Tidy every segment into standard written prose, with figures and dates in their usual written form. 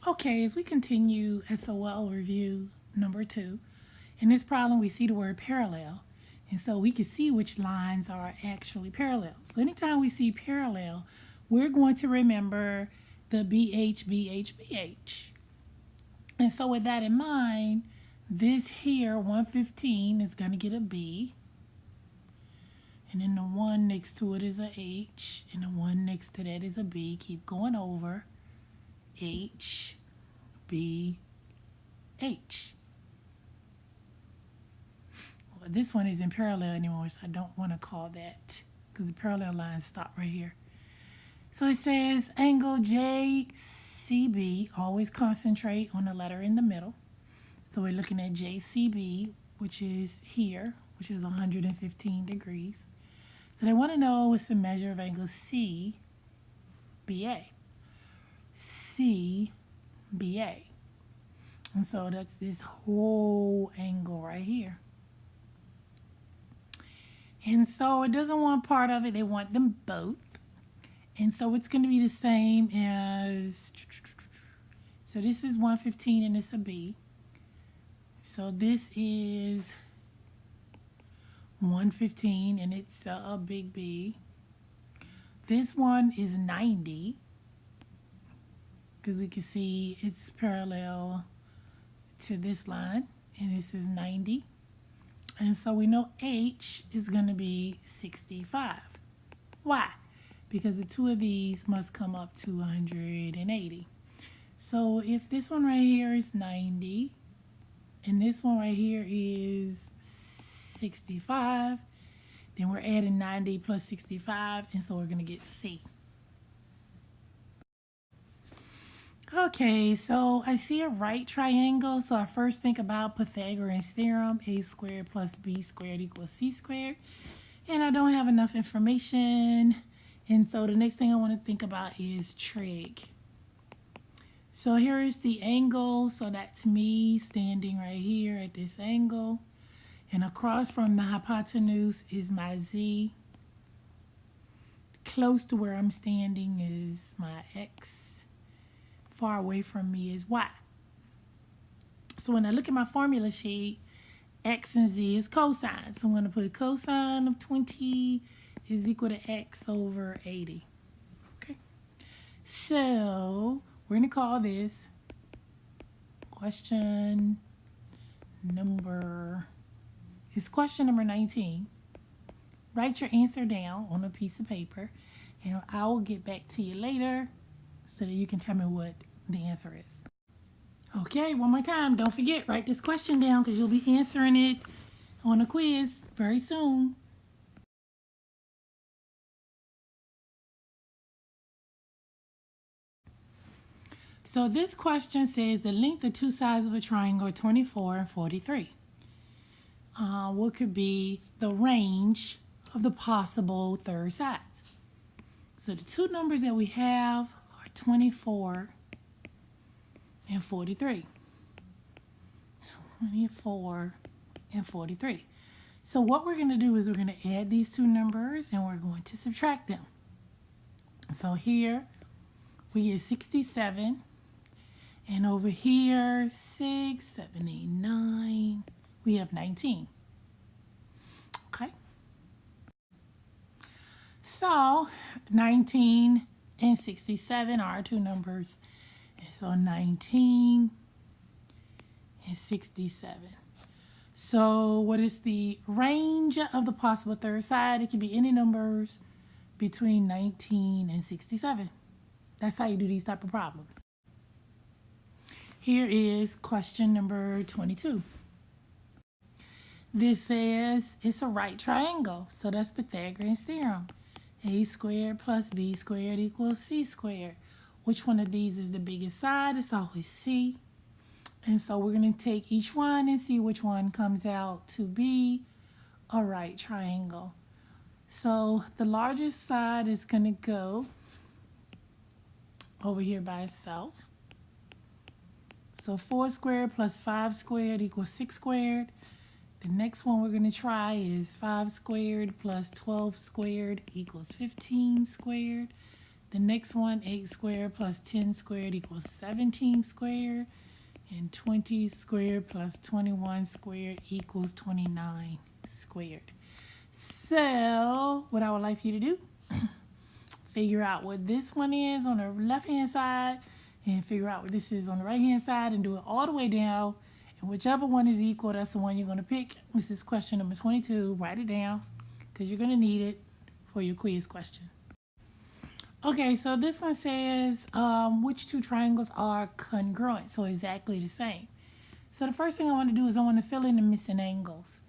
Okay, as we continue SOL review number 2, in this problem we see the word parallel. And so we can see which lines are actually parallel. So anytime we see parallel, we're going to remember the BH, BH, BH. And so with that in mind, this here, 115, is going to get a B. And then the one next to it is a H. And the one next to that is a B. Keep going over. H, B, H. Well, this one isn't parallel anymore, so I don't want to call that because the parallel lines stop right here. So it says angle JCB, always concentrate on the letter in the middle. So we're looking at JCB, which is here, which is 115 degrees. So they want to know what's the measure of angle CBA. CBA. And so that's this whole angle right here. And so it doesn't want part of it, they want them both. And so it's going to be the same as, so this is 115 and it's a B. So this is 115 and it's a big B. This one is 90 because we can see it's parallel to this line, and this is 90. And so we know H is going to be 65. Why? Because the two of these must come up to 180. So if this one right here is 90 and this one right here is 65, then we're adding 90 plus 65, and so we're going to get C. Okay, so I see a right triangle, so I first think about Pythagorean's theorem, a squared plus b squared equals c squared, and I don't have enough information, and so the next thing I want to think about is trig. So here is the angle, so that's me standing right here at this angle, and across from the hypotenuse is my z. Close to where I'm standing is my x. Far away from me is y. So when I look at my formula sheet, x and z is cosine. So I'm going to put cosine of 20 is equal to x over 80. Okay. So we're going to call this question number 19. Write your answer down on a piece of paper, and I will get back to you later so that you can tell me what the answer is. Okay, one more time. Don't forget, write this question down because you'll be answering it on a quiz very soon. So this question says the length of two sides of a triangle are 24 and 43. What could be the range of the possible third sides? So the two numbers that we have are 24 and 43. 24 and 43. So what we're going to do is we're going to add these two numbers and we're going to subtract them. So here we get 67, and over here 6, 7, 8, 9, we have 19. Okay. So 19 and 67 are our two numbers. And so 19 and 67. So what is the range of the possible third side? It can be any numbers between 19 and 67. That's how you do these type of problems. Here is question number 22. This says it's a right triangle. So that's Pythagorean's theorem. A squared plus b squared equals c squared. Which one of these is the biggest side? It's always C. And so we're going to take each one and see which one comes out to be a right triangle. So the largest side is going to go over here by itself. So 4 squared plus 5 squared equals 6 squared. The next one we're going to try is 5 squared plus 12 squared equals 15 squared. The next one, 8 squared plus 10 squared equals 17 squared. And 20 squared plus 21 squared equals 29 squared. So what I would like for you to do, figure out what this one is on the left-hand side and figure out what this is on the right-hand side and do it all the way down. And whichever one is equal, that's the one you're going to pick. This is question number 22. Write it down because you're going to need it for your quiz question. Okay, so this one says, which two triangles are congruent? So exactly the same. So the first thing I want to do is I want to fill in the missing angles.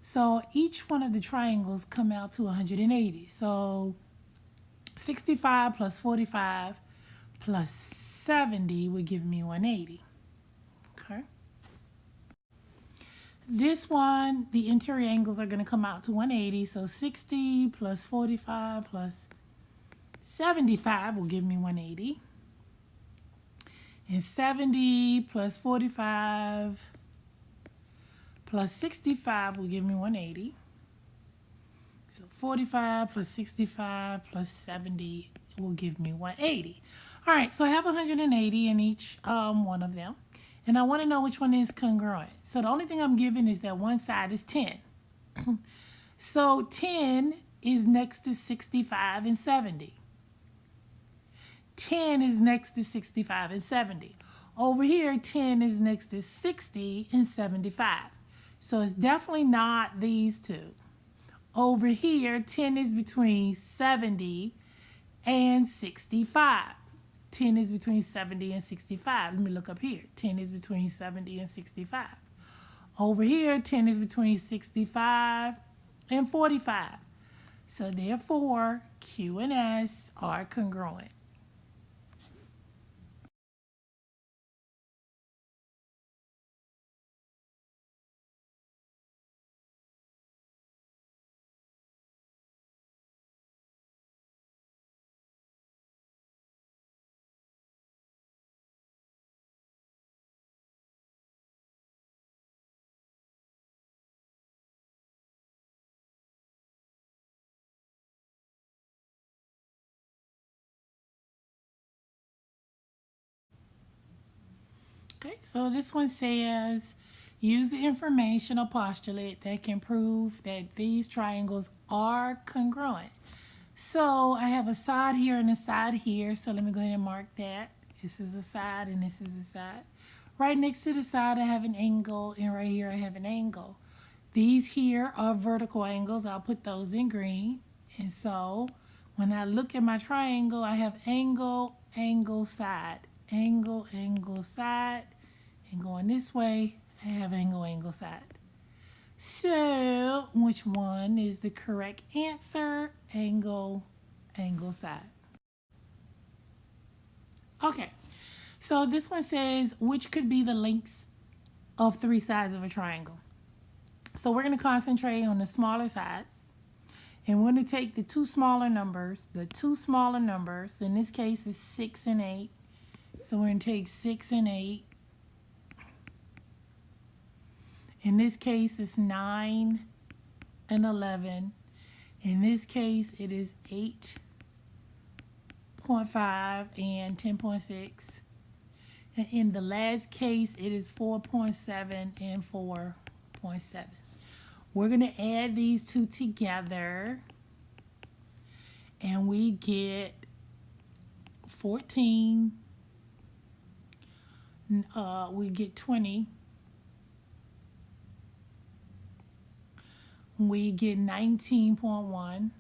So each one of the triangles come out to 180. So 65 plus 45 plus 70 would give me 180. Okay. This one, the interior angles are going to come out to 180. So 60 plus 45 plus 75 will give me 180. And 70 plus 45 plus 65 will give me 180. So 45 plus 65 plus 70 will give me 180. All right, so I have 180 in each one of them. And I want to know which one is congruent. So the only thing I'm given is that one side is 10. So 10 is next to 65 and 70. 10 is next to 65 and 70. Over here, 10 is next to 60 and 75. So it's definitely not these two. Over here, 10 is between 70 and 65. 10 is between 70 and 65. Let me look up here. 10 is between 70 and 65. Over here, 10 is between 65 and 45. So therefore, Q and S are congruent. Okay, so this one says, use the information or postulate that can prove that these triangles are congruent. So I have a side here and a side here, so let me go ahead and mark that. This is a side and this is a side. Right next to the side I have an angle, and right here I have an angle. These here are vertical angles. I'll put those in green. And so when I look at my triangle, I have angle, angle, side. Angle, angle, side. And going this way, I have angle, angle, side. So which one is the correct answer? Angle, angle, side. Okay, so this one says, which could be the lengths of three sides of a triangle? So we're going to concentrate on the smaller sides. And we're going to take the two smaller numbers, in this case is 6 and 8. So we're going to take 6 and 8. In this case, it's 9 and 11. In this case, it is 8.5 and 10.6. And in the last case, it is 4.7 and 4.7. We're going to add these two together, and we get 14. We get 20. We get 19.1.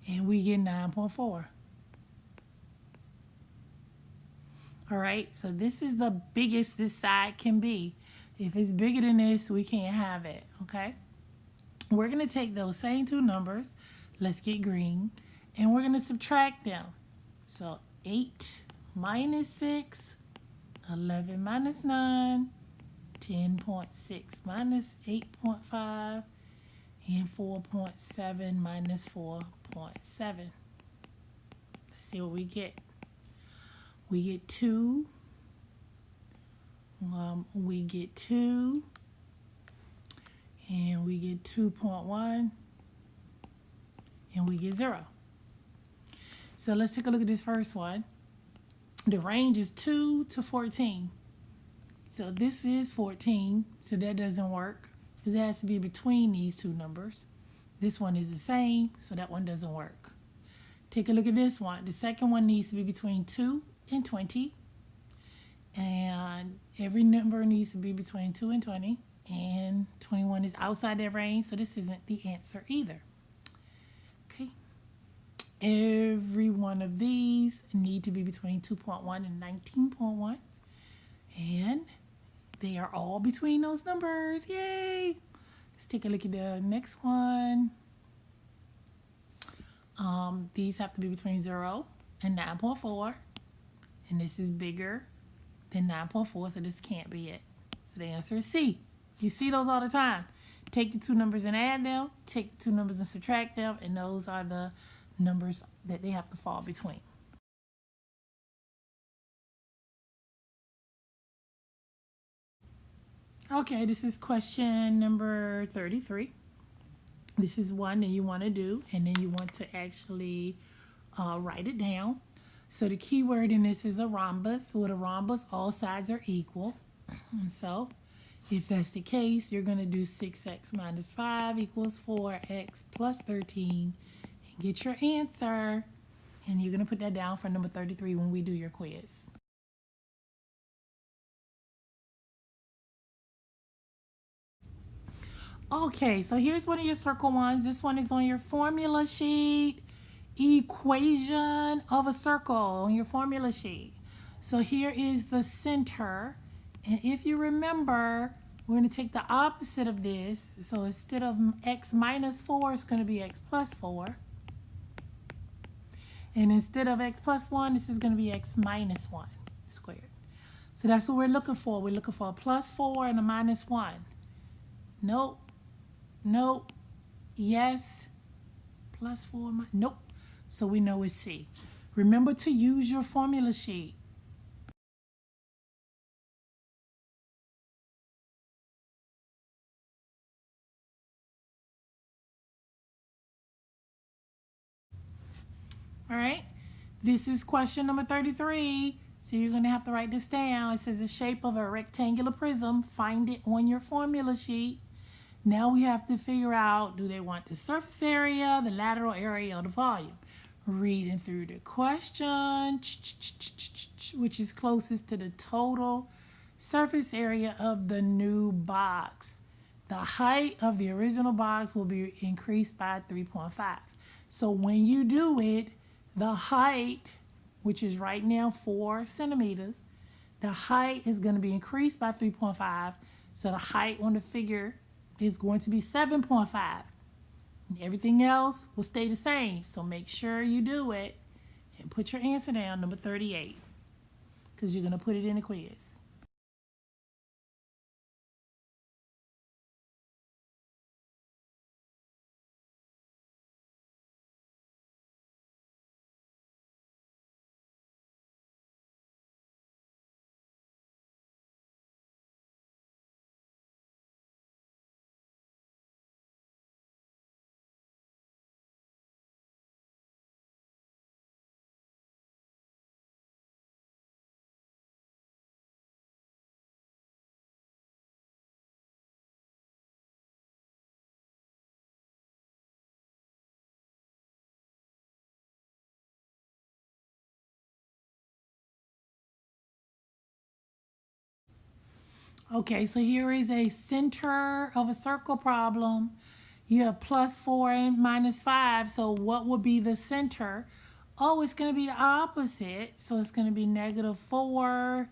And we get 9.4. All right, so this is the biggest this side can be. If it's bigger than this, we can't have it, okay? We're going to take those same two numbers. Let's get green. And we're going to subtract them. So 8 minus 6, 11 minus 9, 10.6 minus 8.5, and 4.7 minus 4.7. Let's see what we get. We get 2. We get 2. And we get 2.1. And we get 0. So let's take a look at this first one. The range is 2 to 14. So this is 14, so that doesn't work because it has to be between these two numbers. This one is the same, so that one doesn't work. Take a look at this one. The second one needs to be between 2 and 20. And every number needs to be between 2 and 20. And 21 is outside that range, so this isn't the answer either. Okay. Every one of these need to be between 2.1 and 19.1. And they are all between those numbers. Yay! Let's take a look at the next one. These have to be between 0 and 9.4. And this is bigger than 9.4, so this can't be it. So the answer is C. You see those all the time. Take the two numbers and add them. Take the two numbers and subtract them. And those are the numbers that they have to fall between. Okay, this is question number 33. This is one that you want to do, and then you want to actually write it down. So the key word in this is a rhombus. With a rhombus, all sides are equal. And so if that's the case, you're going to do 6x minus 5 equals 4x plus 13 and get your answer. And you're going to put that down for number 33 when we do your quiz. Okay, so here's one of your circle ones. This one is on your formula sheet. Equation of a circle on your formula sheet. So here is the center. And if you remember, we're going to take the opposite of this. So instead of x minus 4, it's going to be x plus 4. And instead of x plus 1, this is going to be x minus 1 squared. So that's what we're looking for. We're looking for a plus 4 and a minus 1. Nope. Nope. Yes. Plus 4. Nope. So we know it's C. Remember to use your formula sheet. All right. This is question number 33. So you're going to have to write this down. It says the shape of a rectangular prism. Find it on your formula sheet. Now we have to figure out, do they want the surface area, the lateral area, or the volume? Reading through the question, which is closest to the total surface area of the new box. The height of the original box will be increased by 3.5. So when you do it, the height, which is right now 4 centimeters, the height is going to be increased by 3.5. So the height on the figure is going to be 7.5. Everything else will stay the same. So make sure you do it and put your answer down, number 38, because you're going to put it in the quiz. Okay, so here is a center of a circle problem. You have plus 4 and minus 5. So what would be the center? Oh, it's going to be the opposite. So it's going to be negative 4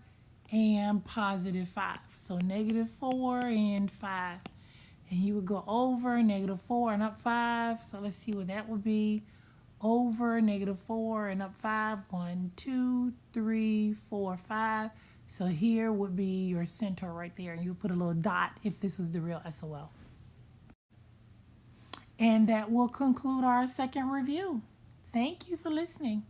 and positive 5. So negative 4 and 5. And you would go over negative 4 and up 5. So let's see what that would be. Over negative 4 and up 5. 1, 2, 3, 4, 5. So here would be your center right there. And you put a little dot if this is the real SOL. And that will conclude our second review. Thank you for listening.